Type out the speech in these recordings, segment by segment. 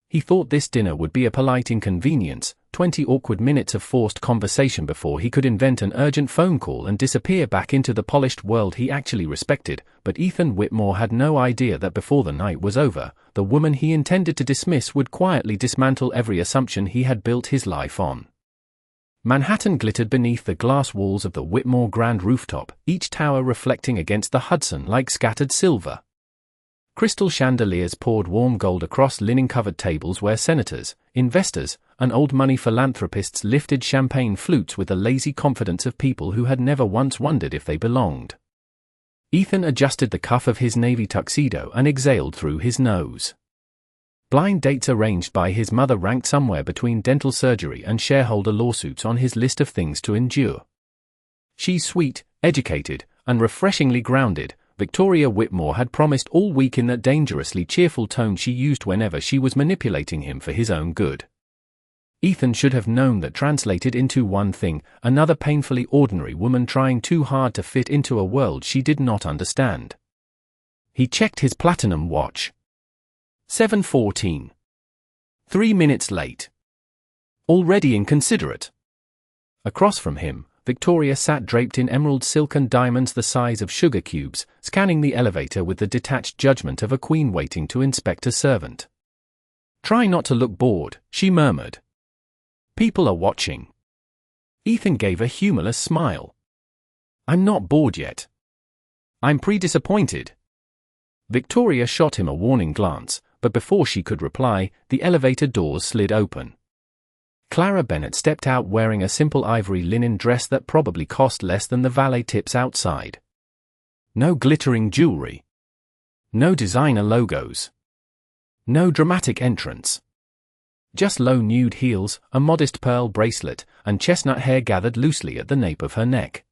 He thought this dinner would be a polite inconvenience, 20 awkward minutes of forced conversation before he could invent an urgent phone call and disappear back into the polished world he actually respected, but Ethan Whitmore had no idea that before the night was over, the woman he intended to dismiss would quietly dismantle every assumption he had built his life on. Manhattan glittered beneath the glass walls of the Whitmore Grand rooftop, each tower reflecting against the Hudson like scattered silver. Crystal chandeliers poured warm gold across linen-covered tables where senators, investors, and old-money philanthropists lifted champagne flutes with the lazy confidence of people who had never once wondered if they belonged. Ethan adjusted the cuff of his navy tuxedo and exhaled through his nose. Blind dates arranged by his mother ranked somewhere between dental surgery and shareholder lawsuits on his list of things to endure. She's sweet, educated, and refreshingly grounded, Victoria Whitmore had promised all week in that dangerously cheerful tone she used whenever she was manipulating him for his own good. Ethan should have known that translated into one thing: another painfully ordinary woman trying too hard to fit into a world she did not understand. He checked his platinum watch. 7:14. 3 minutes late. Already inconsiderate. Across from him, Victoria sat draped in emerald silk and diamonds the size of sugar cubes, scanning the elevator with the detached judgment of a queen waiting to inspect a servant. "Try not to look bored," she murmured. "People are watching." Ethan gave a humorless smile. "I'm not bored yet. I'm pre-disappointed." Victoria shot him a warning glance, but before she could reply, the elevator doors slid open. Clara Bennett stepped out wearing a simple ivory linen dress that probably cost less than the valet tips outside. No glittering jewelry. No designer logos. No dramatic entrance. Just low nude heels, a modest pearl bracelet, and chestnut hair gathered loosely at the nape of her neck.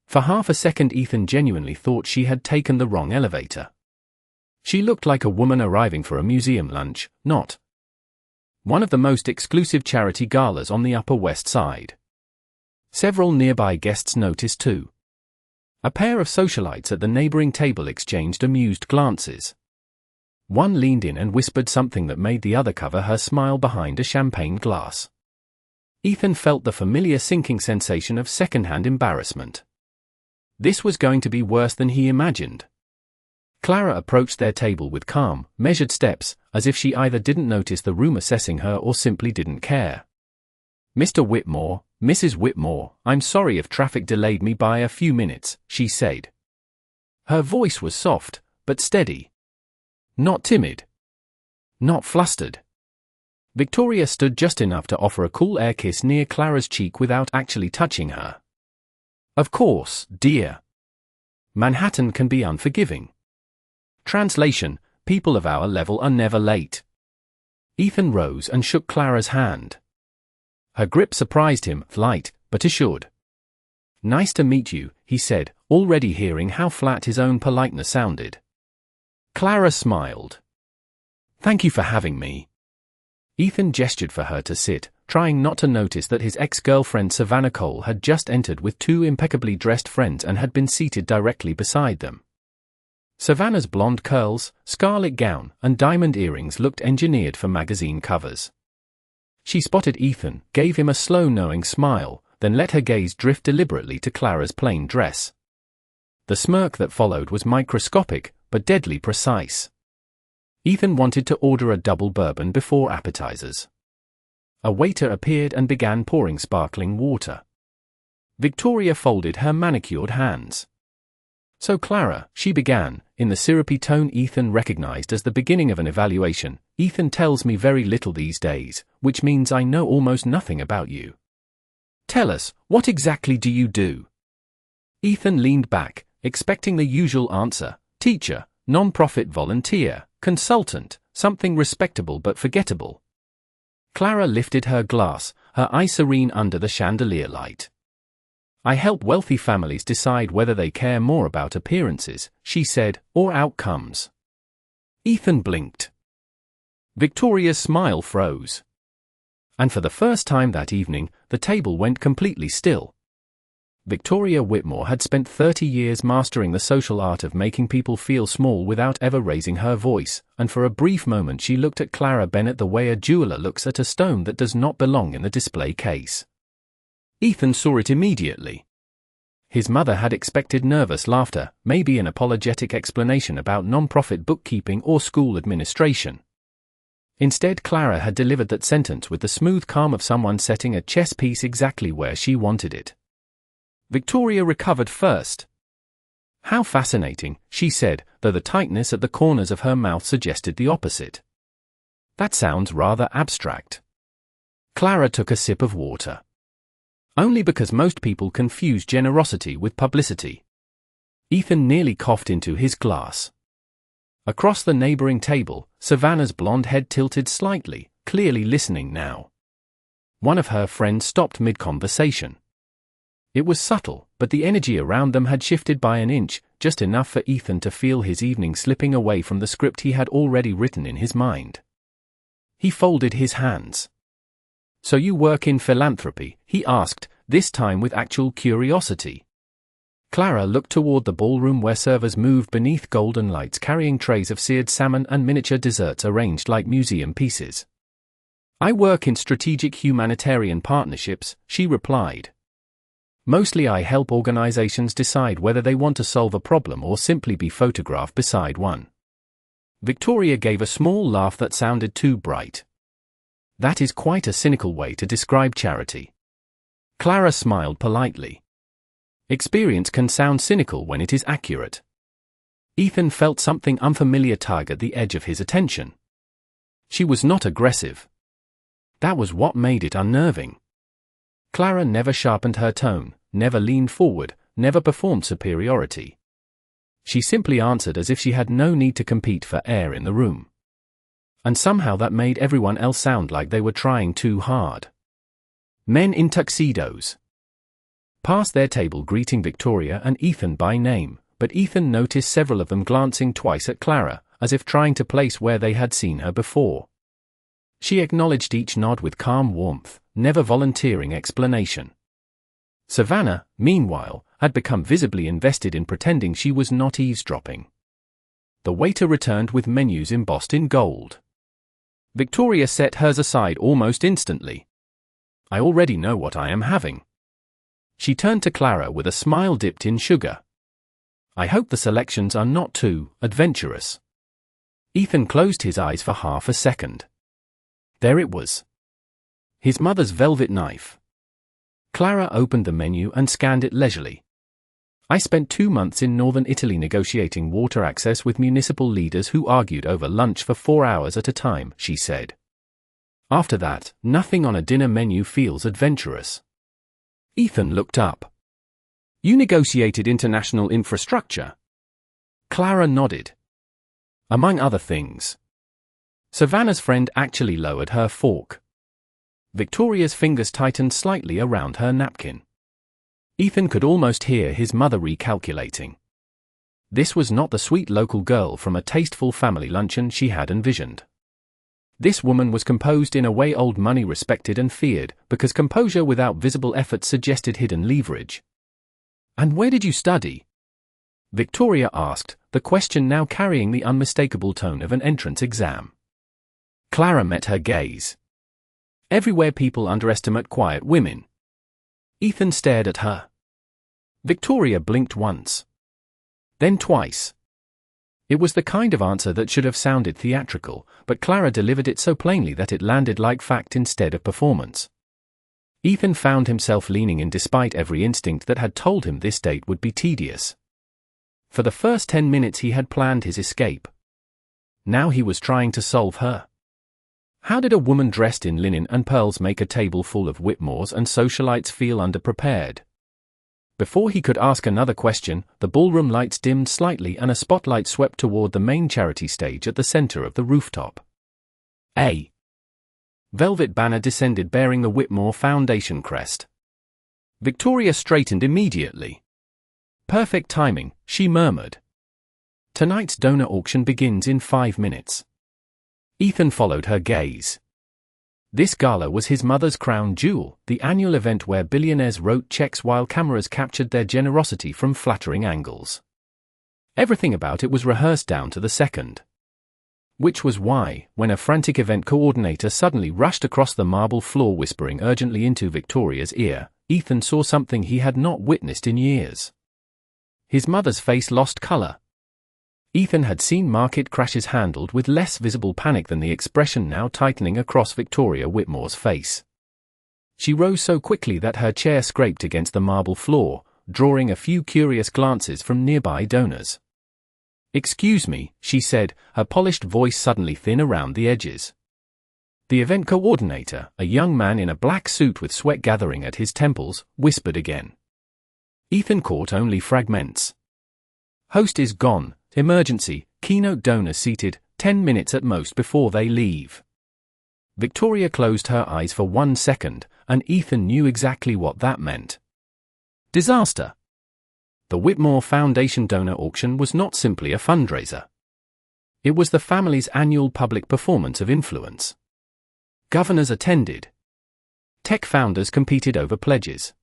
For half a second Ethan genuinely thought she had taken the wrong elevator. She looked like a woman arriving for a museum lunch, not one of the most exclusive charity galas on the Upper West Side. Several nearby guests noticed too. A pair of socialites at the neighboring table exchanged amused glances. One leaned in and whispered something that made the other cover her smile behind a champagne glass. Ethan felt the familiar sinking sensation of second-hand embarrassment. This was going to be worse than he imagined. Clara approached their table with calm, measured steps, as if she either didn't notice the room assessing her or simply didn't care. "Mr. Whitmore, Mrs. Whitmore, I'm sorry if traffic delayed me by a few minutes," she said. Her voice was soft, but steady. Not timid. Not flustered. Victoria stood just enough to offer a cool air kiss near Clara's cheek without actually touching her. "Of course, dear. Manhattan can be unforgiving." Translation: people of our level are never late. Ethan rose and shook Clara's hand. Her grip surprised him, light, but assured. "Nice to meet you," he said, already hearing how flat his own politeness sounded. Clara smiled. "Thank you for having me." Ethan gestured for her to sit, trying not to notice that his ex-girlfriend Savannah Cole had just entered with two impeccably dressed friends and had been seated directly beside them. Savannah's blonde curls, scarlet gown, and diamond earrings looked engineered for magazine covers. She spotted Ethan, gave him a slow knowing smile, then let her gaze drift deliberately to Clara's plain dress. The smirk that followed was microscopic, but deadly precise. Ethan wanted to order a double bourbon before appetizers. A waiter appeared and began pouring sparkling water. Victoria folded her manicured hands. "So Clara," she began, in the syrupy tone Ethan recognized as the beginning of an evaluation, "Ethan tells me very little these days, which means I know almost nothing about you. Tell us, what exactly do you do?" Ethan leaned back, expecting the usual answer: teacher, non-profit volunteer, consultant, something respectable but forgettable. Clara lifted her glass, her eye serene under the chandelier light. "I help wealthy families decide whether they care more about appearances," she said, "or outcomes." Ethan blinked. Victoria's smile froze. And for the first time that evening, the table went completely still. Victoria Whitmore had spent 30 years mastering the social art of making people feel small without ever raising her voice, and for a brief moment she looked at Clara Bennett the way a jeweler looks at a stone that does not belong in the display case. Ethan saw it immediately. His mother had expected nervous laughter, maybe an apologetic explanation about non-profit bookkeeping or school administration. Instead, Clara had delivered that sentence with the smooth calm of someone setting a chess piece exactly where she wanted it. Victoria recovered first. "How fascinating," she said, though the tightness at the corners of her mouth suggested the opposite. "That sounds rather abstract." Clara took a sip of water. "Only because most people confuse generosity with publicity." Ethan nearly coughed into his glass. Across the neighboring table, Savannah's blonde head tilted slightly, clearly listening now. One of her friends stopped mid-conversation. It was subtle, but the energy around them had shifted by an inch, just enough for Ethan to feel his evening slipping away from the script he had already written in his mind. He folded his hands. "So you work in philanthropy?" he asked, this time with actual curiosity. Clara looked toward the ballroom where servers moved beneath golden lights carrying trays of seared salmon and miniature desserts arranged like museum pieces. "I work in strategic humanitarian partnerships," she replied. "Mostly I help organizations decide whether they want to solve a problem or simply be photographed beside one." Victoria gave a small laugh that sounded too bright. "That is quite a cynical way to describe charity." Clara smiled politely. "Experience can sound cynical when it is accurate." Ethan felt something unfamiliar tug at the edge of his attention. She was not aggressive. That was what made it unnerving. Clara never sharpened her tone, never leaned forward, never performed superiority. She simply answered as if she had no need to compete for air in the room. And somehow that made everyone else sound like they were trying too hard. Men in tuxedos passed their table greeting Victoria and Ethan by name, but Ethan noticed several of them glancing twice at Clara, as if trying to place where they had seen her before. She acknowledged each nod with calm warmth, never volunteering explanation. Savannah, meanwhile, had become visibly invested in pretending she was not eavesdropping. The waiter returned with menus embossed in gold. Victoria set hers aside almost instantly. "I already know what I am having." She turned to Clara with a smile dipped in sugar. "I hope the selections are not too adventurous." Ethan closed his eyes for half a second. There it was. His mother's velvet knife. Clara opened the menu and scanned it leisurely. "I spent 2 months in northern Italy negotiating water access with municipal leaders who argued over lunch for 4 hours at a time," she said. "After that, nothing on a dinner menu feels adventurous." Ethan looked up. "You negotiated international infrastructure?" Clara nodded. "Among other things." Savannah's friend actually lowered her fork. Victoria's fingers tightened slightly around her napkin. Ethan could almost hear his mother recalculating. This was not the sweet local girl from a tasteful family luncheon she had envisioned. This woman was composed in a way old money respected and feared, because composure without visible effort suggested hidden leverage. "And where did you study?" Victoria asked, the question now carrying the unmistakable tone of an entrance exam. Clara met her gaze. "Everywhere people underestimate quiet women." Ethan stared at her. Victoria blinked once. Then twice. It was the kind of answer that should have sounded theatrical, but Clara delivered it so plainly that it landed like fact instead of performance. Ethan found himself leaning in despite every instinct that had told him this date would be tedious. For the first 10 minutes he had planned his escape. Now he was trying to solve her. How did a woman dressed in linen and pearls make a table full of Whitmores and socialites feel underprepared? Before he could ask another question, the ballroom lights dimmed slightly and a spotlight swept toward the main charity stage at the center of the rooftop. A velvet banner descended bearing the Whitmore Foundation crest. Victoria straightened immediately. "Perfect timing," she murmured. "Tonight's donor auction begins in 5 minutes." Ethan followed her gaze. This gala was his mother's crown jewel, the annual event where billionaires wrote checks while cameras captured their generosity from flattering angles. Everything about it was rehearsed down to the second. Which was why, when a frantic event coordinator suddenly rushed across the marble floor whispering urgently into Victoria's ear, Ethan saw something he had not witnessed in years. His mother's face lost color. Ethan had seen market crashes handled with less visible panic than the expression now tightening across Victoria Whitmore's face. She rose so quickly that her chair scraped against the marble floor, drawing a few curious glances from nearby donors. "Excuse me," she said, her polished voice suddenly thin around the edges. The event coordinator, a young man in a black suit with sweat gathering at his temples, whispered again. Ethan caught only fragments. "Host is gone. Emergency, keynote donor seated, 10 minutes at most before they leave." Victoria closed her eyes for 1 second, and Ethan knew exactly what that meant. Disaster. The Whitmore Foundation donor auction was not simply a fundraiser. It was the family's annual public performance of influence. Governors attended. Tech founders competed over pledges.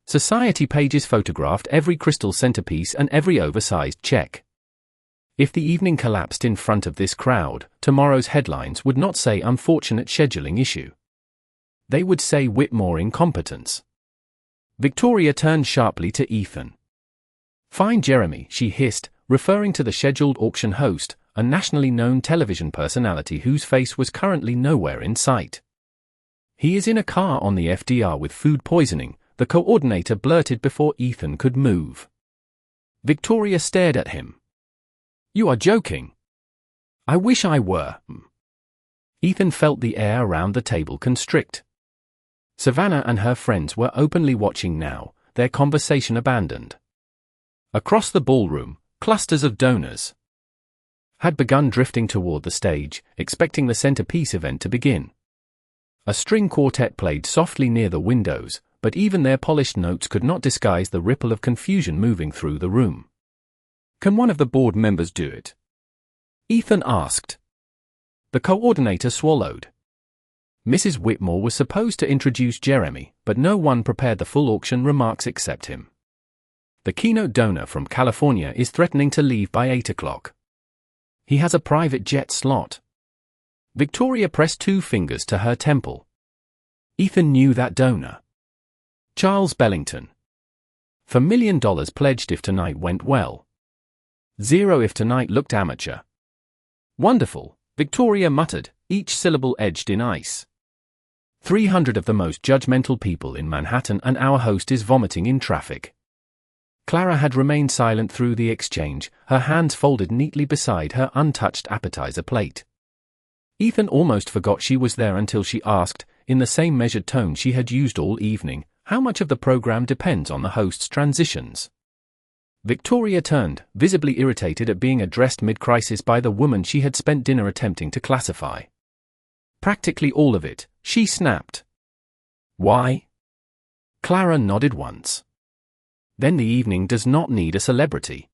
Society pages photographed every crystal centerpiece and every oversized check. If the evening collapsed in front of this crowd, tomorrow's headlines would not say unfortunate scheduling issue. They would say Whitmore incompetence. Victoria turned sharply to Ethan. "Find Jeremy," she hissed, referring to the scheduled auction host, a nationally known television personality whose face was currently nowhere in sight. "He is in a car on the FDR with food poisoning," the coordinator blurted before Ethan could move. Victoria stared at him. "You are joking." "I wish I were." Ethan felt the air around the table constrict. Savannah and her friends were openly watching now, their conversation abandoned. Across the ballroom, clusters of donors had begun drifting toward the stage, expecting the centerpiece event to begin. A string quartet played softly near the windows, but even their polished notes could not disguise the ripple of confusion moving through the room. "Can one of the board members do it?" Ethan asked. The coordinator swallowed. Mrs. Whitmore was supposed to introduce Jeremy, but no one prepared the full auction remarks except him. "The keynote donor from California is threatening to leave by 8 o'clock. He has a private jet slot." Victoria pressed 2 fingers to her temple. Ethan knew that donor. Charles Bellington. For $1 million pledged if tonight went well. 0 if tonight looked amateur. "Wonderful," Victoria muttered, each syllable edged in ice. 300 of the most judgmental people in Manhattan, and our host is vomiting in traffic. Clara had remained silent through the exchange, her hands folded neatly beside her untouched appetizer plate. Ethan almost forgot she was there until she asked, in the same measured tone she had used all evening, how much of the program depends on the host's transitions. Victoria turned, visibly irritated at being addressed mid-crisis by the woman she had spent dinner attempting to classify. "Practically all of it," she snapped. "Why?" Clara nodded once. "Then the evening does not need a celebrity.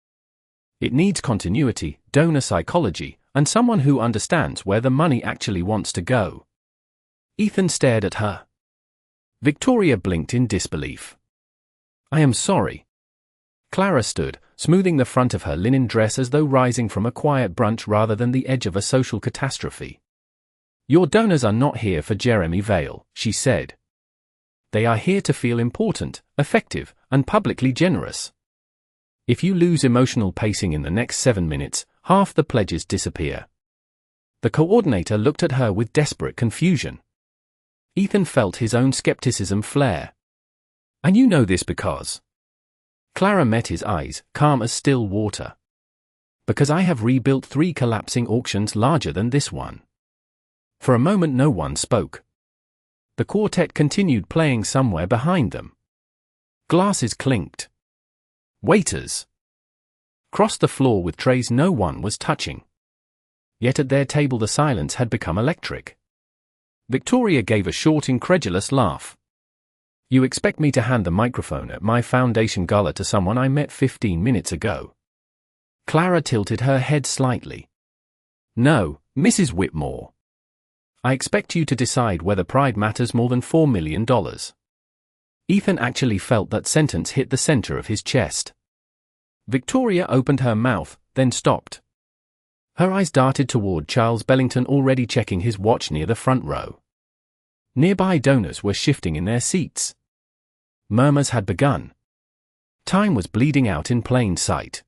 It needs continuity, donor psychology, and someone who understands where the money actually wants to go." Ethan stared at her. Victoria blinked in disbelief. "I am sorry." Clara stood, smoothing the front of her linen dress as though rising from a quiet brunch rather than the edge of a social catastrophe. "Your donors are not here for Jeremy Vale," she said. "They are here to feel important, effective, and publicly generous. If you lose emotional pacing in the next 7 minutes, half the pledges disappear." The coordinator looked at her with desperate confusion. Ethan felt his own skepticism flare. "And you know this because..." Clara met his eyes, calm as still water. "Because I have rebuilt 3 collapsing auctions larger than this one." For a moment no one spoke. The quartet continued playing somewhere behind them. Glasses clinked. Waiters crossed the floor with trays no one was touching. Yet at their table the silence had become electric. Victoria gave a short, incredulous laugh. "You expect me to hand the microphone at my foundation gala to someone I met 15 minutes ago?" Clara tilted her head slightly. "No, Mrs. Whitmore. I expect you to decide whether pride matters more than $4 million. Ethan actually felt that sentence hit the center of his chest. Victoria opened her mouth, then stopped. Her eyes darted toward Charles Bellington, already checking his watch near the front row. Nearby donors were shifting in their seats. Murmurs had begun. Time was bleeding out in plain sight.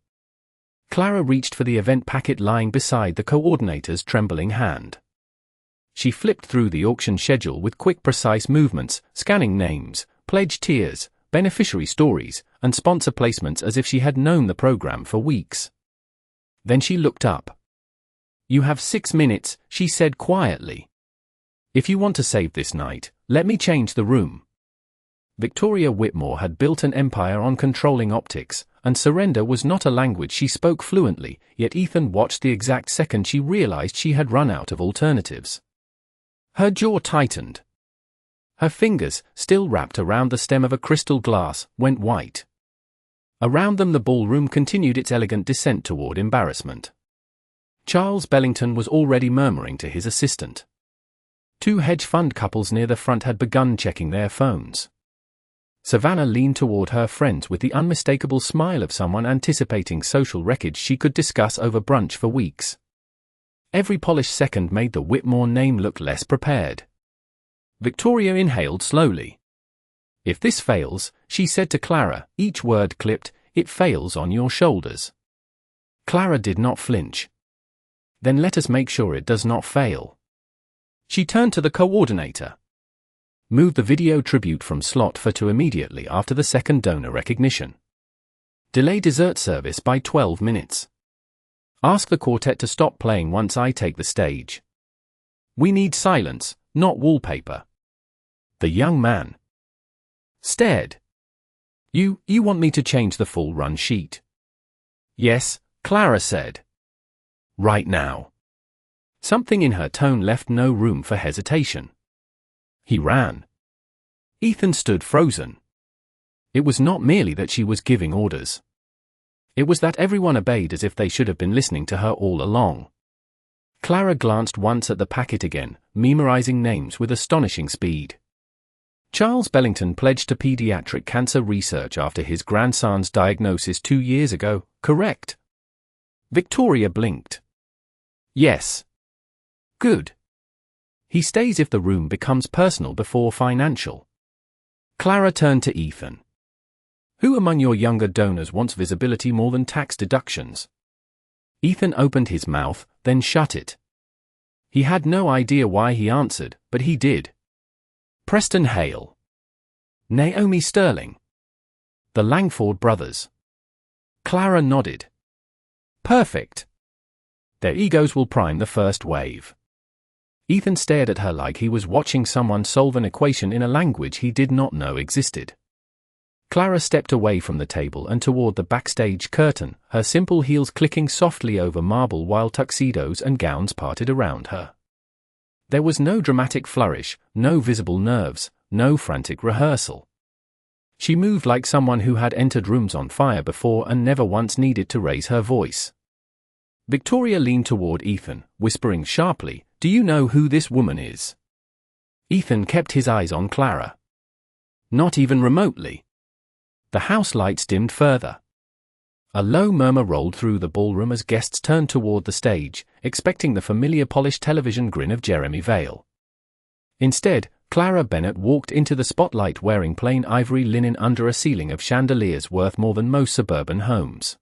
Clara reached for the event packet lying beside the coordinator's trembling hand. She flipped through the auction schedule with quick, precise movements, scanning names, pledge tiers, beneficiary stories, and sponsor placements as if she had known the program for weeks. Then she looked up. "You have 6 minutes," she said quietly. "If you want to save this night, let me change the room." Victoria Whitmore had built an empire on controlling optics, and surrender was not a language she spoke fluently, yet Ethan watched the exact second she realized she had run out of alternatives. Her jaw tightened. Her fingers, still wrapped around the stem of a crystal glass, went white. Around them the ballroom continued its elegant descent toward embarrassment. Charles Bellington was already murmuring to his assistant. 2 hedge fund couples near the front had begun checking their phones. Savannah leaned toward her friends with the unmistakable smile of someone anticipating social wreckage she could discuss over brunch for weeks. Every polished second made the Whitmore name look less prepared. Victoria inhaled slowly. "If this fails," she said to Clara, each word clipped, "it fails on your shoulders." Clara did not flinch. "Then let us make sure it does not fail." She turned to the coordinator. "Move the video tribute from slot 4 to immediately after the second donor recognition. Delay dessert service by 12 minutes. Ask the quartet to stop playing once I take the stage. We need silence, not wallpaper." The young man stared. You want me to change the full run sheet?" "Yes," Clara said. "Right now." Something in her tone left no room for hesitation. He ran. Ethan stood frozen. It was not merely that she was giving orders. It was that everyone obeyed as if they should have been listening to her all along. Clara glanced once at the packet again, memorizing names with astonishing speed. Charles Bellington pledged to pediatric cancer research after his grandson's diagnosis 2 years ago, correct? Victoria blinked. "Yes." "Good. He stays if the room becomes personal before financial." Clara turned to Ethan. "Who among your younger donors wants visibility more than tax deductions?" Ethan opened his mouth, then shut it. He had no idea why he answered, but he did. Preston Hale. Naomi Sterling. The Langford brothers. Clara nodded. "Perfect. Their egos will prime the first wave." Ethan stared at her like he was watching someone solve an equation in a language he did not know existed. Clara stepped away from the table and toward the backstage curtain, her simple heels clicking softly over marble while tuxedos and gowns parted around her. There was no dramatic flourish, no visible nerves, no frantic rehearsal. She moved like someone who had entered rooms on fire before and never once needed to raise her voice. Victoria leaned toward Ethan, whispering sharply, "Do you know who this woman is?" Ethan kept his eyes on Clara. Not even remotely. The house lights dimmed further. A low murmur rolled through the ballroom as guests turned toward the stage, expecting the familiar polished television grin of Jeremy Vale. Instead, Clara Bennett walked into the spotlight wearing plain ivory linen under a ceiling of chandeliers worth more than most suburban homes.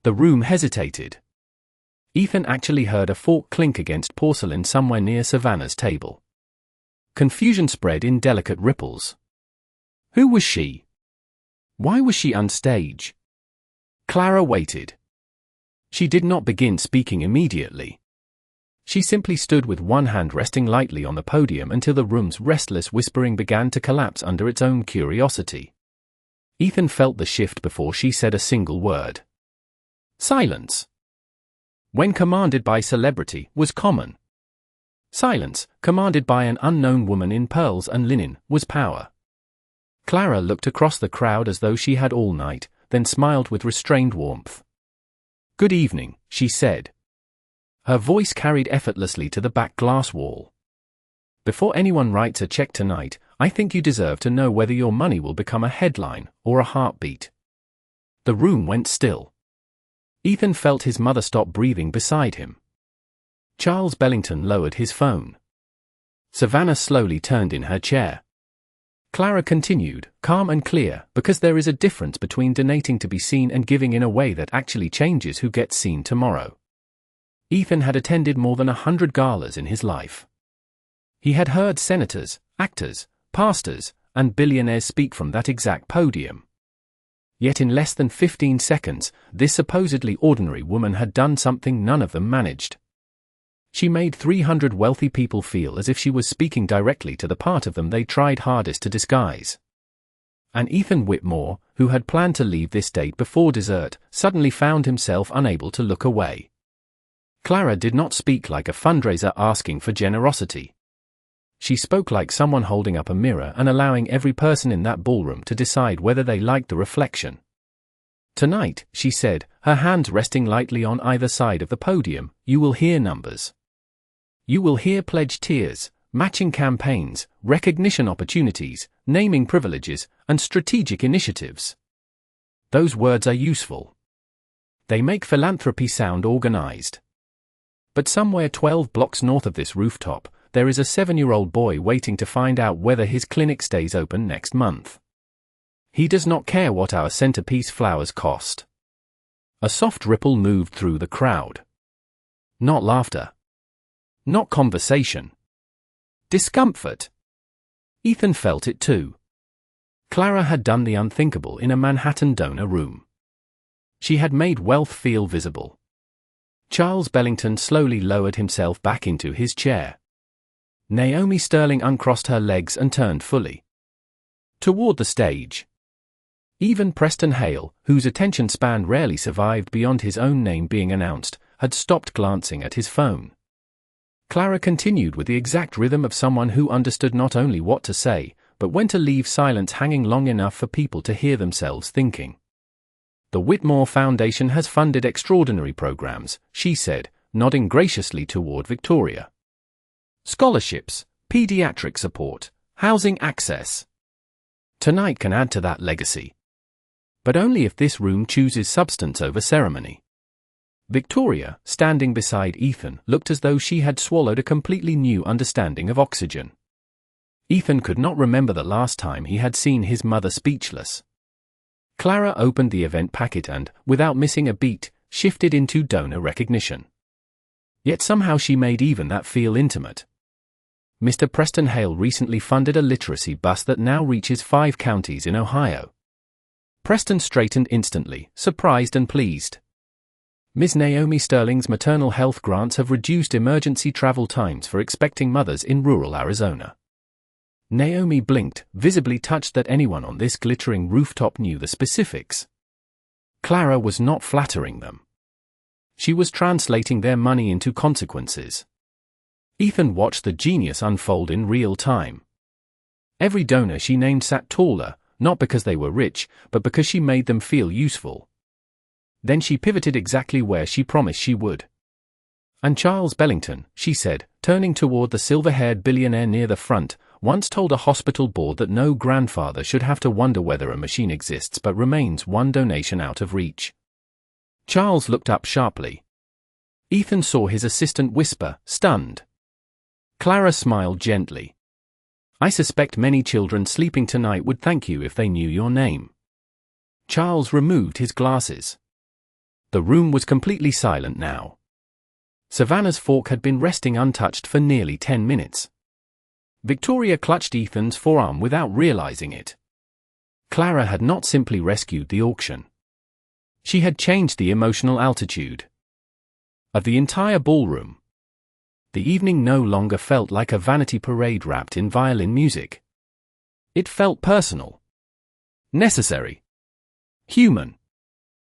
The room hesitated. Ethan actually heard a fork clink against porcelain somewhere near Savannah's table. Confusion spread in delicate ripples. Who was she? Why was she on stage? Clara waited. She did not begin speaking immediately. She simply stood with one hand resting lightly on the podium until the room's restless whispering began to collapse under its own curiosity. Ethan felt the shift before she said a single word. Silence. When commanded by celebrity, was common. Silence, commanded by an unknown woman in pearls and linen, was power. Clara looked across the crowd as though she had all night, then smiled with restrained warmth. "Good evening," she said. Her voice carried effortlessly to the back glass wall. Before anyone writes a check tonight, I think you deserve to know whether your money will become a headline or a heartbeat. The room went still. Ethan felt his mother stop breathing beside him. Charles Bellington lowered his phone. Savannah slowly turned in her chair. Clara continued, calm and clear, because there is a difference between donating to be seen and giving in a way that actually changes who gets seen tomorrow. Ethan had attended more than 100 galas in his life. He had heard senators, actors, pastors, and billionaires speak from that exact podium. Yet in less than 15 seconds, this supposedly ordinary woman had done something none of them managed. She made 300 wealthy people feel as if she was speaking directly to the part of them they tried hardest to disguise. And Ethan Whitmore, who had planned to leave this date before dessert, suddenly found himself unable to look away. Clara did not speak like a fundraiser asking for generosity. She spoke like someone holding up a mirror and allowing every person in that ballroom to decide whether they liked the reflection. Tonight, she said, her hands resting lightly on either side of the podium, you will hear numbers. You will hear pledge tiers, matching campaigns, recognition opportunities, naming privileges, and strategic initiatives. Those words are useful. They make philanthropy sound organized. But somewhere 12 blocks north of this rooftop, there is a 7-year-old boy waiting to find out whether his clinic stays open next month. He does not care what our centerpiece flowers cost. A soft ripple moved through the crowd. Not laughter. Not conversation. Discomfort. Ethan felt it too. Clara had done the unthinkable in a Manhattan donor room. She had made wealth feel visible. Charles Bellington slowly lowered himself back into his chair. Naomi Sterling uncrossed her legs and turned fully toward the stage. Even Preston Hale, whose attention span rarely survived beyond his own name being announced, had stopped glancing at his phone. Clara continued with the exact rhythm of someone who understood not only what to say, but when to leave silence hanging long enough for people to hear themselves thinking. The Whitmore Foundation has funded extraordinary programs, she said, nodding graciously toward Victoria. Scholarships, pediatric support, housing access. Tonight can add to that legacy. But only if this room chooses substance over ceremony. Victoria, standing beside Ethan, looked as though she had swallowed a completely new understanding of oxygen. Ethan could not remember the last time he had seen his mother speechless. Clara opened the event packet and, without missing a beat, shifted into donor recognition. Yet somehow she made even that feel intimate. Mr. Preston Hale recently funded a literacy bus that now reaches 5 counties in Ohio. Preston straightened instantly, surprised and pleased. Ms. Naomi Sterling's maternal health grants have reduced emergency travel times for expecting mothers in rural Arizona. Naomi blinked, visibly touched that anyone on this glittering rooftop knew the specifics. Clara was not flattering them. She was translating their money into consequences. Ethan watched the genius unfold in real time. Every donor she named sat taller, not because they were rich, but because she made them feel useful. Then she pivoted exactly where she promised she would. And Charles Bellington, she said, turning toward the silver-haired billionaire near the front, once told a hospital board that no grandfather should have to wonder whether a machine exists but remains one donation out of reach. Charles looked up sharply. Ethan saw his assistant whisper, stunned. Clara smiled gently. I suspect many children sleeping tonight would thank you if they knew your name. Charles removed his glasses. The room was completely silent now. Savannah's fork had been resting untouched for nearly 10 minutes. Victoria clutched Ethan's forearm without realizing it. Clara had not simply rescued the auction. She had changed the emotional altitude of the entire ballroom. The evening no longer felt like a vanity parade wrapped in violin music. It felt personal, necessary, human.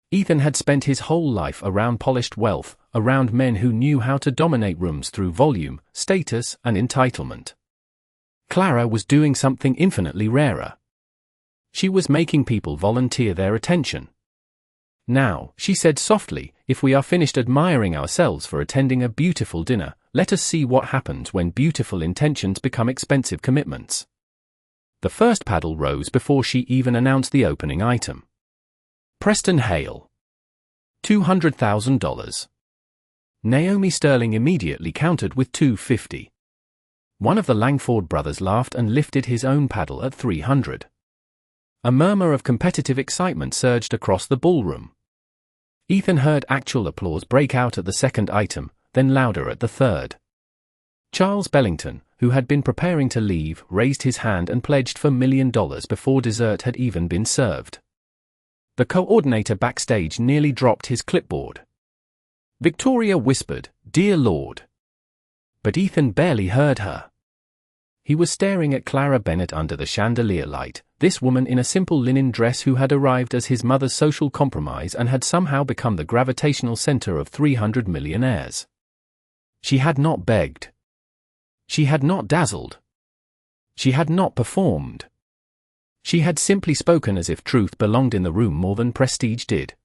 Ethan had spent his whole life around polished wealth, around men who knew how to dominate rooms through volume, status, and entitlement. Clara was doing something infinitely rarer. She was making people volunteer their attention. Now, she said softly, if we are finished admiring ourselves for attending a beautiful dinner, let us see what happens when beautiful intentions become expensive commitments. The first paddle rose before she even announced the opening item. Preston Hale. $200,000. Naomi Sterling immediately countered with $250. One of the Langford brothers laughed and lifted his own paddle at $300. A murmur of competitive excitement surged across the ballroom. Ethan heard actual applause break out at the second item, then louder at the third. Charles Bellington, who had been preparing to leave, raised his hand and pledged $1 million before dessert had even been served. The coordinator backstage nearly dropped his clipboard. Victoria whispered, "Dear Lord." But Ethan barely heard her. He was staring at Clara Bennett under the chandelier light, this woman in a simple linen dress who had arrived as his mother's social compromise and had somehow become the gravitational center of 300 millionaires. She had not begged. She had not dazzled. She had not performed. She had simply spoken as if truth belonged in the room more than prestige did.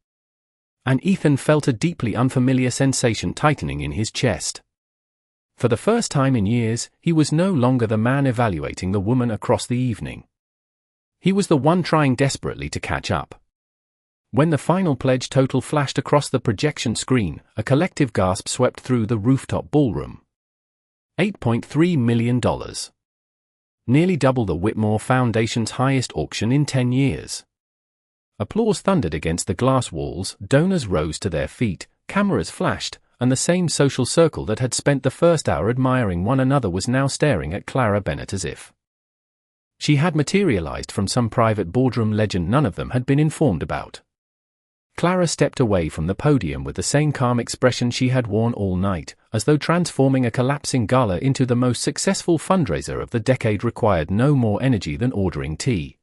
And Ethan felt a deeply unfamiliar sensation tightening in his chest. For the first time in years, he was no longer the man evaluating the woman across the evening. He was the one trying desperately to catch up. When the final pledge total flashed across the projection screen, a collective gasp swept through the rooftop ballroom. $8.3 million. Nearly double the Whitmore Foundation's highest auction in 10 years. Applause thundered against the glass walls, donors rose to their feet, cameras flashed, and the same social circle that had spent the first hour admiring one another was now staring at Clara Bennett as if she had materialized from some private boardroom legend none of them had been informed about. Clara stepped away from the podium with the same calm expression she had worn all night, as though transforming a collapsing gala into the most successful fundraiser of the decade required no more energy than ordering tea.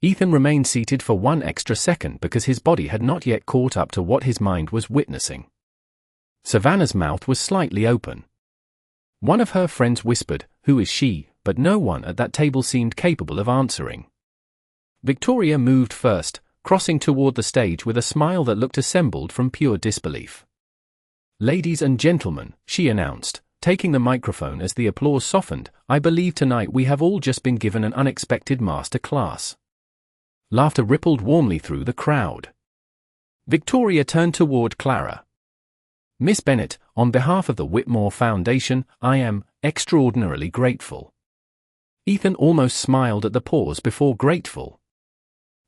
Ethan remained seated for one extra second because his body had not yet caught up to what his mind was witnessing. Savannah's mouth was slightly open. One of her friends whispered, "Who is she?" but no one at that table seemed capable of answering. Victoria moved first, crossing toward the stage with a smile that looked assembled from pure disbelief. "Ladies and gentlemen," she announced, taking the microphone as the applause softened, "I believe tonight we have all just been given an unexpected master class." Laughter rippled warmly through the crowd. Victoria turned toward Clara. "Miss Bennett, on behalf of the Whitmore Foundation, I am extraordinarily grateful." Ethan almost smiled at the pause before grateful.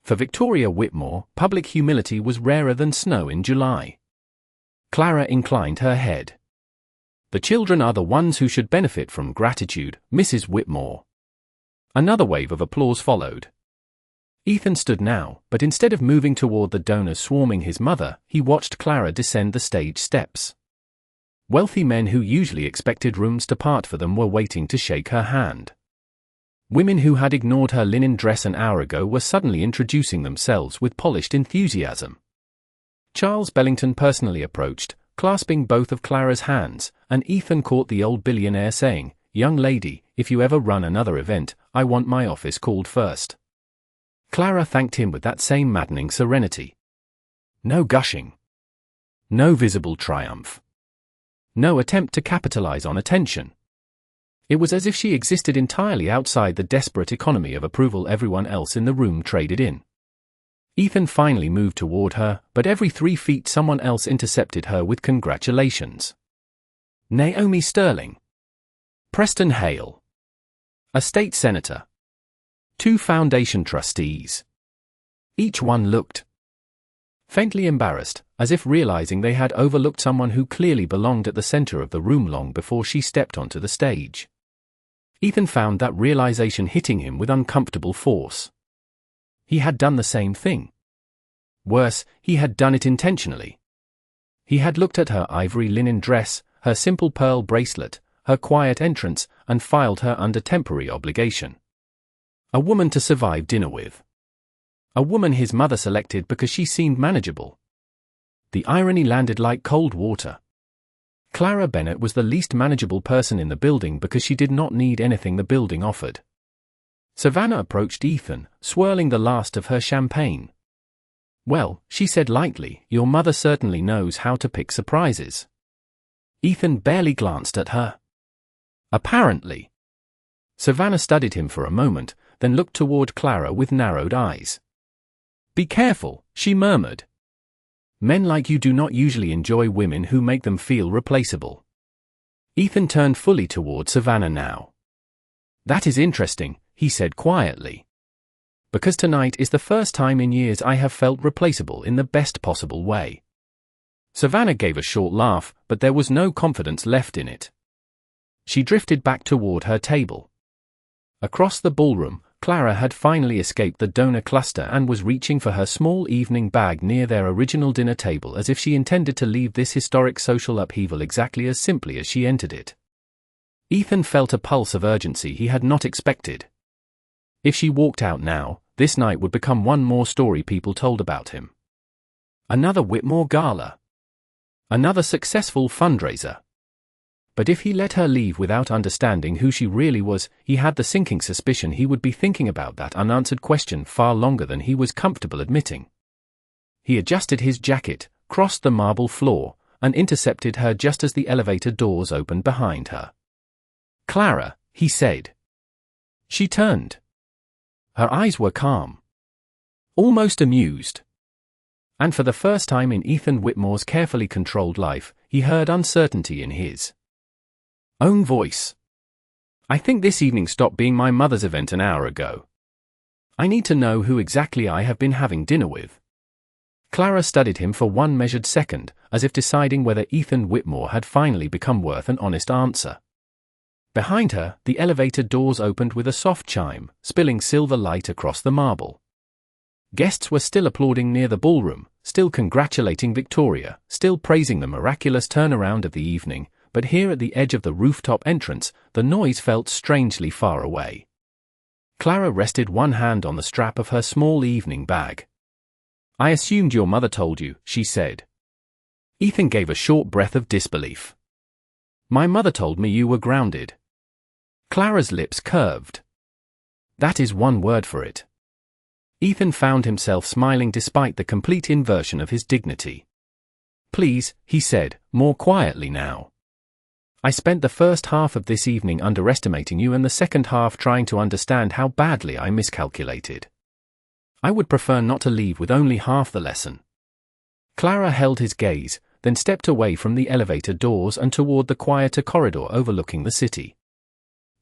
For Victoria Whitmore, public humility was rarer than snow in July. Clara inclined her head. "The children are the ones who should benefit from gratitude, Mrs. Whitmore." Another wave of applause followed. Ethan stood now, but instead of moving toward the donors swarming his mother, he watched Clara descend the stage steps. Wealthy men who usually expected rooms to part for them were waiting to shake her hand. Women who had ignored her linen dress an hour ago were suddenly introducing themselves with polished enthusiasm. Charles Bellington personally approached, clasping both of Clara's hands, and Ethan caught the old billionaire saying, "Young lady, if you ever run another event, I want my office called first." Clara thanked him with that same maddening serenity. No gushing. No visible triumph. No attempt to capitalize on attention. It was as if she existed entirely outside the desperate economy of approval everyone else in the room traded in. Ethan finally moved toward her, but every 3 feet someone else intercepted her with congratulations. Naomi Sterling. Preston Hale. A state senator. 2 foundation trustees. Each one looked faintly embarrassed, as if realizing they had overlooked someone who clearly belonged at the center of the room long before she stepped onto the stage. Ethan found that realization hitting him with uncomfortable force. He had done the same thing. Worse, he had done it intentionally. He had looked at her ivory linen dress, her simple pearl bracelet, her quiet entrance, and filed her under temporary obligation. A woman to survive dinner with. A woman his mother selected because she seemed manageable. The irony landed like cold water. Clara Bennett was the least manageable person in the building because she did not need anything the building offered. Savannah approached Ethan, swirling the last of her champagne. "Well," she said lightly, "your mother certainly knows how to pick surprises." Ethan barely glanced at her. Apparently. Savannah studied him for a moment, then looked toward Clara with narrowed eyes. "Be careful," she murmured. "Men like you do not usually enjoy women who make them feel replaceable." Ethan turned fully toward Savannah now. "That is interesting," he said quietly. "Because tonight is the first time in years I have felt replaceable in the best possible way." Savannah gave a short laugh, but there was no confidence left in it. She drifted back toward her table. Across the ballroom, Clara had finally escaped the donor cluster and was reaching for her small evening bag near their original dinner table as if she intended to leave this historic social upheaval exactly as simply as she entered it. Ethan felt a pulse of urgency he had not expected. If she walked out now, this night would become one more story people told about him. Another Whitmore gala. Another successful fundraiser. But if he let her leave without understanding who she really was, he had the sinking suspicion he would be thinking about that unanswered question far longer than he was comfortable admitting. He adjusted his jacket, crossed the marble floor, and intercepted her just as the elevator doors opened behind her. "Clara," he said. She turned. Her eyes were calm. Almost amused. And for the first time in Ethan Whitmore's carefully controlled life, he heard uncertainty in his own voice. "I think this evening stopped being my mother's event an hour ago. I need to know who exactly I have been having dinner with." Clara studied him for one measured second, as if deciding whether Ethan Whitmore had finally become worth an honest answer. Behind her, the elevator doors opened with a soft chime, spilling silver light across the marble. Guests were still applauding near the ballroom, still congratulating Victoria, still praising the miraculous turnaround of the evening, but here at the edge of the rooftop entrance, the noise felt strangely far away. Clara rested one hand on the strap of her small evening bag. "I assumed your mother told you," she said. Ethan gave a short breath of disbelief. "My mother told me you were grounded." Clara's lips curved. "That is one word for it." Ethan found himself smiling despite the complete inversion of his dignity. "Please," he said, more quietly now. "I spent the first half of this evening underestimating you and the second half trying to understand how badly I miscalculated. I would prefer not to leave with only half the lesson." Clara held his gaze, then stepped away from the elevator doors and toward the quieter corridor overlooking the city.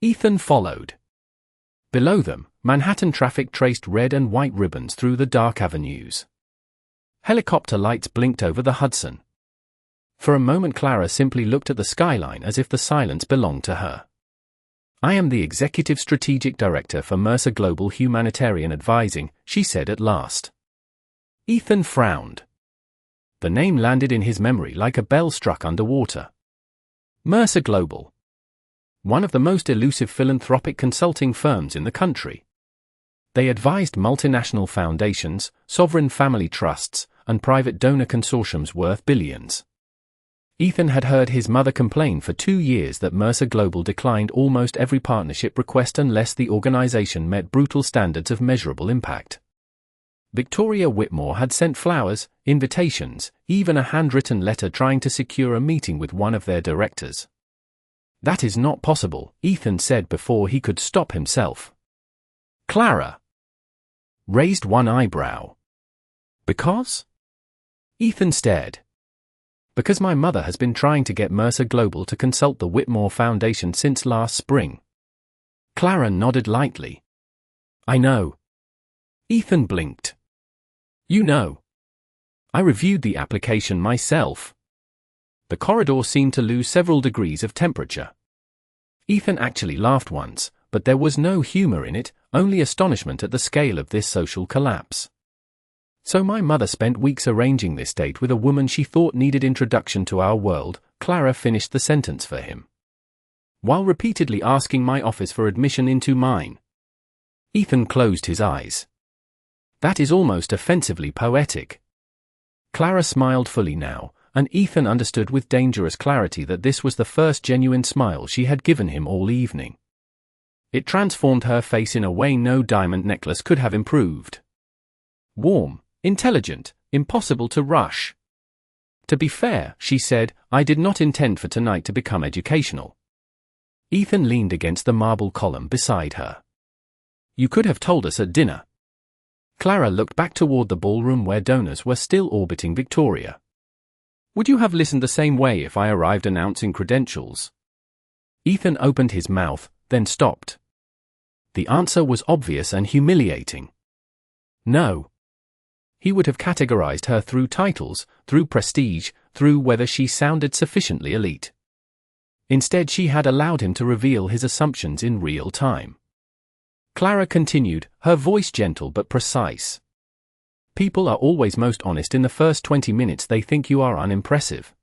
Ethan followed. Below them, Manhattan traffic traced red and white ribbons through the dark avenues. Helicopter lights blinked over the Hudson. For a moment Clara simply looked at the skyline as if the silence belonged to her. "I am the Executive Strategic Director for Mercer Global Humanitarian Advising," she said at last. Ethan frowned. The name landed in his memory like a bell struck underwater. Mercer Global. One of the most elusive philanthropic consulting firms in the country. They advised multinational foundations, sovereign family trusts, and private donor consortiums worth billions. Ethan had heard his mother complain for 2 years that Mercer Global declined almost every partnership request unless the organization met brutal standards of measurable impact. Victoria Whitmore had sent flowers, invitations, even a handwritten letter trying to secure a meeting with one of their directors. "That is not possible," Ethan said before he could stop himself. Clara raised one eyebrow. "Because?" Ethan stared. "Because my mother has been trying to get Mercer Global to consult the Whitmore Foundation since last spring." Clara nodded lightly. "I know." Ethan blinked. "You know." "I reviewed the application myself." The corridor seemed to lose several degrees of temperature. Ethan actually laughed once, but there was no humor in it, only astonishment at the scale of this social collapse. "So my mother spent weeks arranging this date with a woman she thought needed introduction to our world," Clara finished the sentence for him. "While repeatedly asking my office for admission into mine." Ethan closed his eyes. "That is almost offensively poetic." Clara smiled fully now, and Ethan understood with dangerous clarity that this was the first genuine smile she had given him all evening. It transformed her face in a way no diamond necklace could have improved. Warm, intelligent, impossible to rush. To be fair, she said, I did not intend for tonight to become educational. Ethan leaned against the marble column beside her. You could have told us at dinner. Clara looked back toward the ballroom where donors were still orbiting Victoria. Would you have listened the same way if I arrived announcing credentials? Ethan opened his mouth, then stopped. The answer was obvious and humiliating. No. He would have categorized her through titles, through prestige, through whether she sounded sufficiently elite. Instead, she had allowed him to reveal his assumptions in real time. Clara continued, her voice gentle but precise. People are always most honest in the first 20 minutes they think you are unimpressive.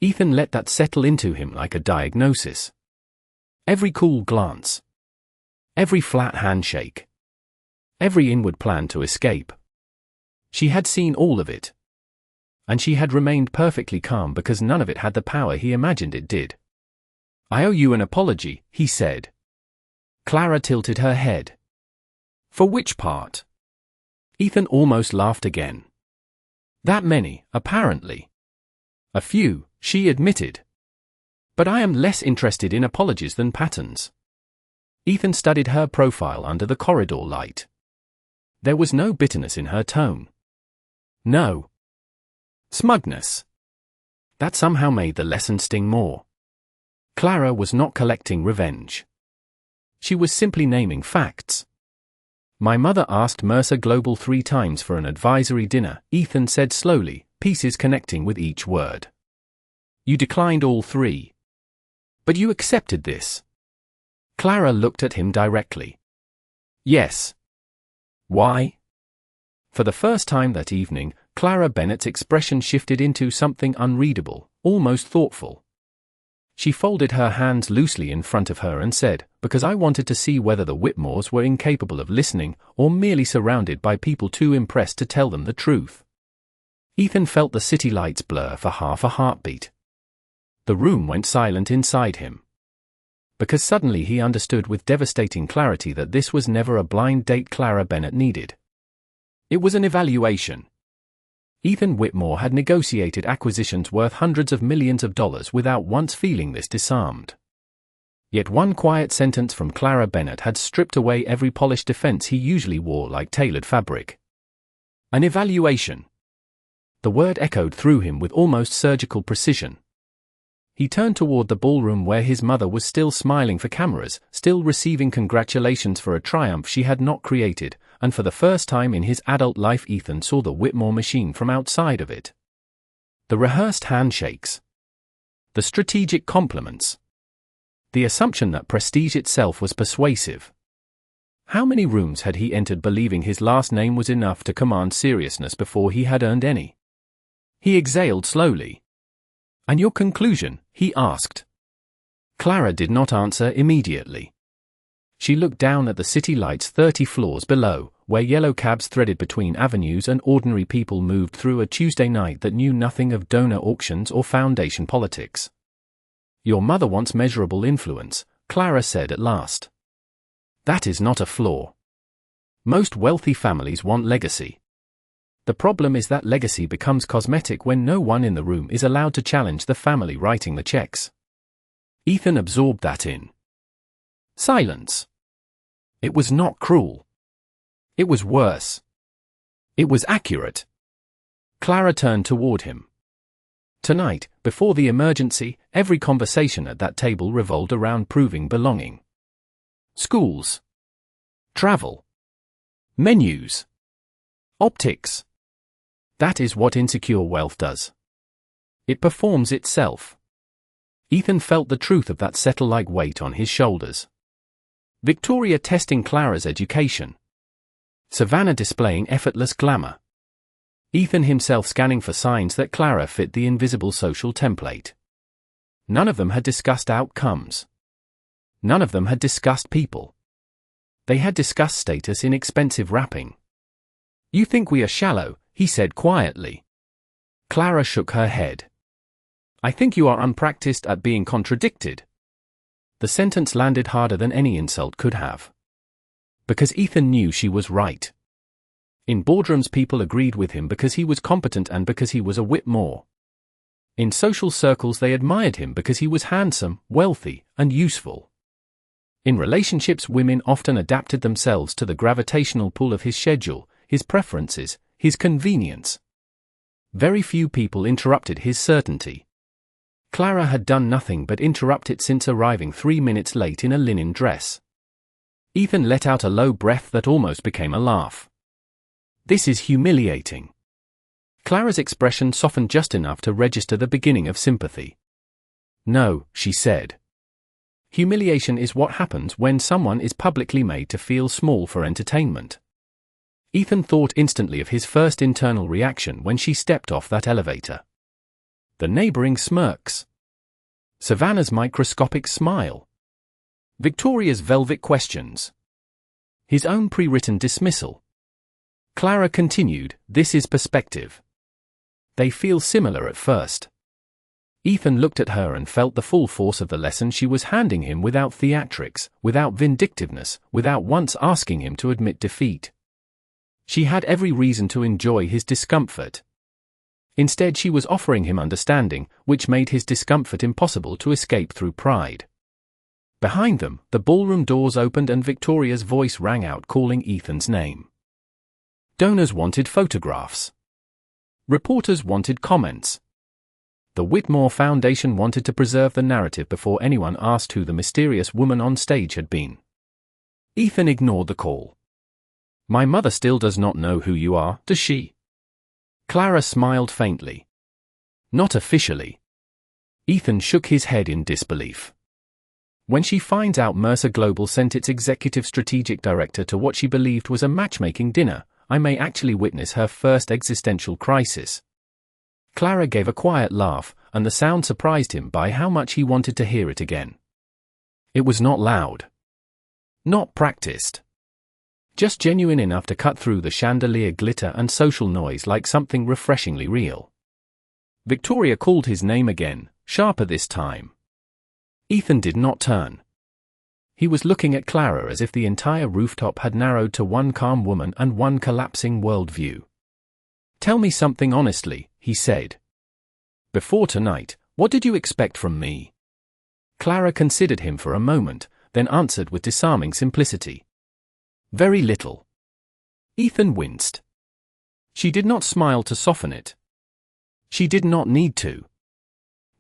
Ethan let that settle into him like a diagnosis. Every cool glance. Every flat handshake. Every inward plan to escape. She had seen all of it. And she had remained perfectly calm because none of it had the power he imagined it did. I owe you an apology, he said. Clara tilted her head. For which part? Ethan almost laughed again. That many, apparently. A few, she admitted. But I am less interested in apologies than patterns. Ethan studied her profile under the corridor light. There was no bitterness in her tone. No. Smugness. That somehow made the lesson sting more. Clara was not collecting revenge. She was simply naming facts. My mother asked Mercer Global 3 times for an advisory dinner, Ethan said slowly, pieces connecting with each word. You declined all 3. But you accepted this. Clara looked at him directly. Yes. Why? For the first time that evening, Clara Bennett's expression shifted into something unreadable, almost thoughtful. She folded her hands loosely in front of her and said, because I wanted to see whether the Whitmores were incapable of listening or merely surrounded by people too impressed to tell them the truth. Ethan felt the city lights blur for half a heartbeat. The room went silent inside him. Because suddenly he understood with devastating clarity that this was never a blind date Clara Bennett needed. It was an evaluation. Ethan Whitmore had negotiated acquisitions worth hundreds of millions of dollars without once feeling this disarmed. Yet one quiet sentence from Clara Bennett had stripped away every polished defense he usually wore like tailored fabric. An evaluation. The word echoed through him with almost surgical precision. He turned toward the ballroom where his mother was still smiling for cameras, still receiving congratulations for a triumph she had not created, and for the first time in his adult life Ethan saw the Whitmore machine from outside of it. The rehearsed handshakes. The strategic compliments. The assumption that prestige itself was persuasive. How many rooms had he entered believing his last name was enough to command seriousness before he had earned any? He exhaled slowly. And your conclusion? He asked. Clara did not answer immediately. She looked down at the city lights 30 floors below, where yellow cabs threaded between avenues and ordinary people moved through a Tuesday night that knew nothing of donor auctions or foundation politics. Your mother wants measurable influence, Clara said at last. That is not a flaw. Most wealthy families want legacy. The problem is that legacy becomes cosmetic when no one in the room is allowed to challenge the family writing the checks. Ethan absorbed that in silence. It was not cruel. It was worse. It was accurate. Clara turned toward him. Tonight, before the emergency, every conversation at that table revolved around proving belonging. Schools. Travel. Menus. Optics. That is what insecure wealth does. It performs itself. Ethan felt the truth of that settle like weight on his shoulders. Victoria testing Clara's education. Savannah displaying effortless glamour. Ethan himself scanning for signs that Clara fit the invisible social template. None of them had discussed outcomes. None of them had discussed people. They had discussed status in expensive wrapping. You think we are shallow, he said quietly. Clara shook her head. I think you are unpracticed at being contradicted. The sentence landed harder than any insult could have. Because Ethan knew she was right. In boardrooms people agreed with him because he was competent and because he was a Whitmore. In social circles they admired him because he was handsome, wealthy, and useful. In relationships, women often adapted themselves to the gravitational pull of his schedule, his preferences, his convenience. Very few people interrupted his certainty. Clara had done nothing but interrupt it since arriving 3 minutes late in a linen dress. Ethan let out a low breath that almost became a laugh. This is humiliating. Clara's expression softened just enough to register the beginning of sympathy. No, she said. Humiliation is what happens when someone is publicly made to feel small for entertainment. Ethan thought instantly of his first internal reaction when she stepped off that elevator. The neighboring smirks. Savannah's microscopic smile. Victoria's velvet questions. His own pre-written dismissal. Clara continued, this is perspective. They feel similar at first. Ethan looked at her and felt the full force of the lesson she was handing him without theatrics, without vindictiveness, without once asking him to admit defeat. She had every reason to enjoy his discomfort. Instead, she was offering him understanding, which made his discomfort impossible to escape through pride. Behind them, the ballroom doors opened and Victoria's voice rang out calling Ethan's name. Donors wanted photographs. Reporters wanted comments. The Whitmore Foundation wanted to preserve the narrative before anyone asked who the mysterious woman on stage had been. Ethan ignored the call. My mother still does not know who you are, does she? Clara smiled faintly. Not officially. Ethan shook his head in disbelief. When she finds out Mercer Global sent its executive strategic director to what she believed was a matchmaking dinner, I may actually witness her first existential crisis. Clara gave a quiet laugh, and the sound surprised him by how much he wanted to hear it again. It was not loud. Not practiced. Just genuine enough to cut through the chandelier glitter and social noise like something refreshingly real. Victoria called his name again, sharper this time. Ethan did not turn. He was looking at Clara as if the entire rooftop had narrowed to one calm woman and one collapsing worldview. Tell me something honestly, he said. Before tonight, what did you expect from me? Clara considered him for a moment, then answered with disarming simplicity. Very little. Ethan winced. She did not smile to soften it. She did not need to.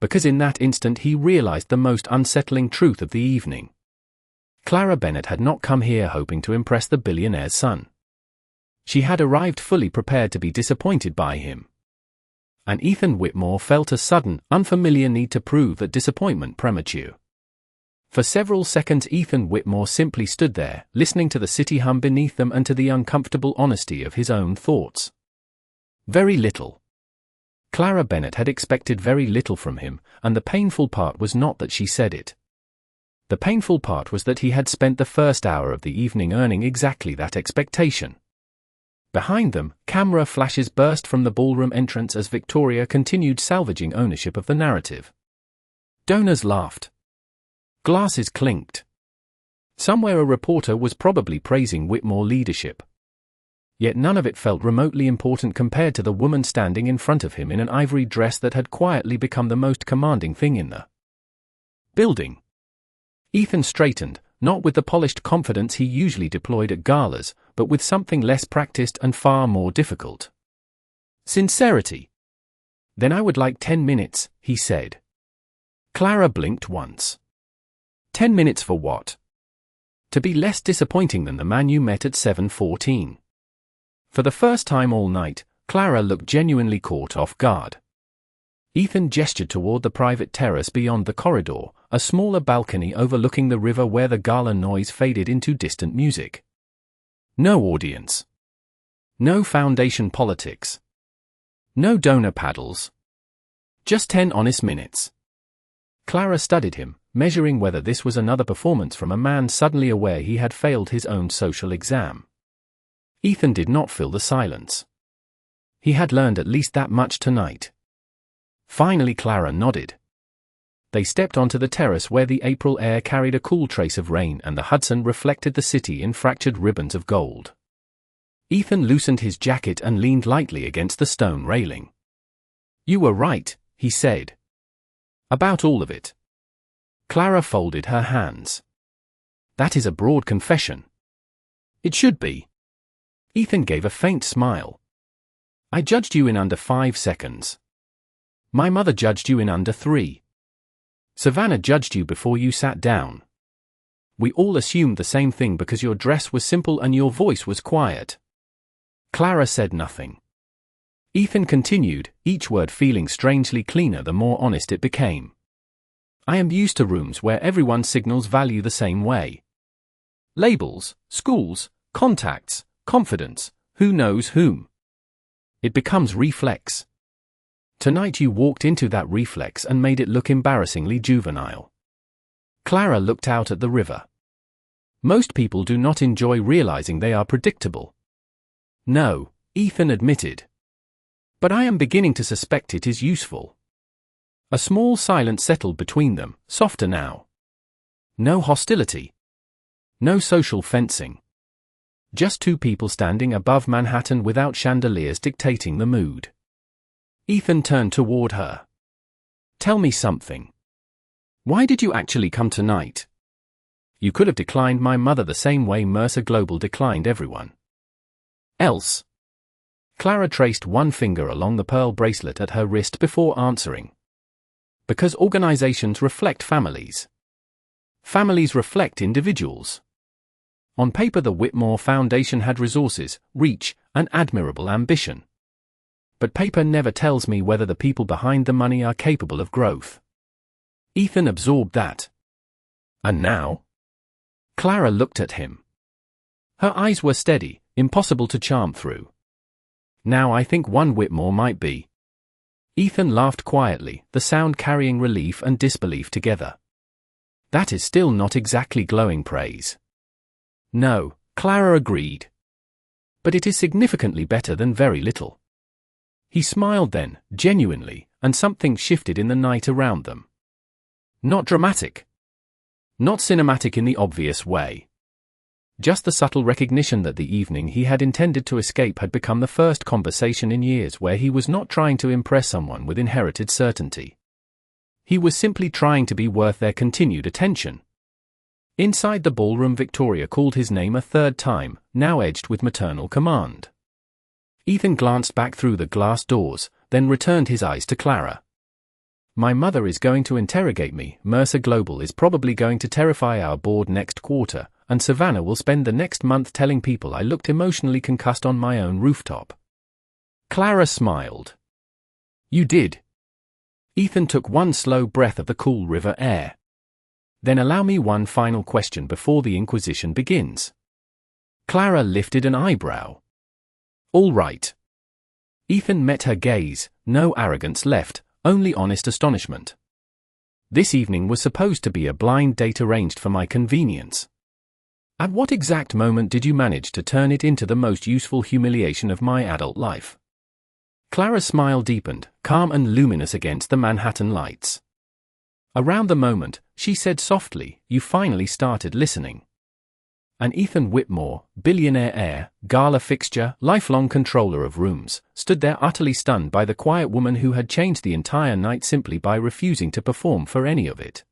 Because in that instant he realized the most unsettling truth of the evening. Clara Bennett had not come here hoping to impress the billionaire's son. She had arrived fully prepared to be disappointed by him. And Ethan Whitmore felt a sudden, unfamiliar need to prove that disappointment premature. For several seconds Ethan Whitmore simply stood there, listening to the city hum beneath them and to the uncomfortable honesty of his own thoughts. Very little. Clara Bennett had expected very little from him, and the painful part was not that she said it. The painful part was that he had spent the first hour of the evening earning exactly that expectation. Behind them, camera flashes burst from the ballroom entrance as Victoria continued salvaging ownership of the narrative. Donors laughed. Glasses clinked. Somewhere a reporter was probably praising Whitmore leadership. Yet none of it felt remotely important compared to the woman standing in front of him in an ivory dress that had quietly become the most commanding thing in the building. Ethan straightened, not with the polished confidence he usually deployed at galas, but with something less practiced and far more difficult. Sincerity. Then I would like 10 minutes, he said. Clara blinked once. 10 minutes for what? To be less disappointing than the man you met at 7:14. For the first time all night, Clara looked genuinely caught off guard. Ethan gestured toward the private terrace beyond the corridor, a smaller balcony overlooking the river where the gala noise faded into distant music. No audience. No foundation politics. No donor paddles. Just 10 honest minutes. Clara studied him, measuring whether this was another performance from a man suddenly aware he had failed his own social exam. Ethan did not fill the silence. He had learned at least that much tonight. Finally Clara nodded. They stepped onto the terrace where the April air carried a cool trace of rain and the Hudson reflected the city in fractured ribbons of gold. Ethan loosened his jacket and leaned lightly against the stone railing. You were right, he said. About all of it. Clara folded her hands. That is a broad confession. It should be. Ethan gave a faint smile. I judged you in under 5 seconds. My mother judged you in under 3. Savannah judged you before you sat down. We all assumed the same thing because your dress was simple and your voice was quiet. Clara said nothing. Ethan continued, each word feeling strangely cleaner the more honest it became. I am used to rooms where everyone signals value the same way. Labels, schools, contacts, confidence, who knows whom. It becomes reflex. Tonight you walked into that reflex and made it look embarrassingly juvenile. Clara looked out at the river. Most people do not enjoy realizing they are predictable. No, Ethan admitted. But I am beginning to suspect it is useful. A small silence settled between them, softer now. No hostility. No social fencing. Just two people standing above Manhattan without chandeliers dictating the mood. Ethan turned toward her. Tell me something. Why did you actually come tonight? You could have declined my mother the same way Mercer Global declined everyone else. Clara traced one finger along the pearl bracelet at her wrist before answering. Because organizations reflect families. Families reflect individuals. On paper, the Whitmore Foundation had resources, reach, and admirable ambition. But paper never tells me whether the people behind the money are capable of growth. Ethan absorbed that. And now? Clara looked at him. Her eyes were steady, impossible to charm through. Now I think one Whitmore might be. Ethan laughed quietly, the sound carrying relief and disbelief together. That is still not exactly glowing praise. No, Clara agreed. But it is significantly better than very little. He smiled then, genuinely, and something shifted in the night around them. Not dramatic. Not cinematic in the obvious way. Just the subtle recognition that the evening he had intended to escape had become the first conversation in years where he was not trying to impress someone with inherited certainty. He was simply trying to be worth their continued attention. Inside the ballroom, Victoria called his name a third time, now edged with maternal command. Ethan glanced back through the glass doors, then returned his eyes to Clara. My mother is going to interrogate me, Mercer Global is probably going to terrify our board next quarter, and Savannah will spend the next month telling people I looked emotionally concussed on my own rooftop. Clara smiled. You did. Ethan took one slow breath of the cool river air. Then allow me one final question before the inquisition begins. Clara lifted an eyebrow. All right. Ethan met her gaze, no arrogance left, only honest astonishment. This evening was supposed to be a blind date arranged for my convenience. At what exact moment did you manage to turn it into the most useful humiliation of my adult life? Clara's smile deepened, calm and luminous against the Manhattan lights. Around the moment, she said softly, you finally started listening. And Ethan Whitmore, billionaire heir, gala fixture, lifelong controller of rooms, stood there utterly stunned by the quiet woman who had changed the entire night simply by refusing to perform for any of it.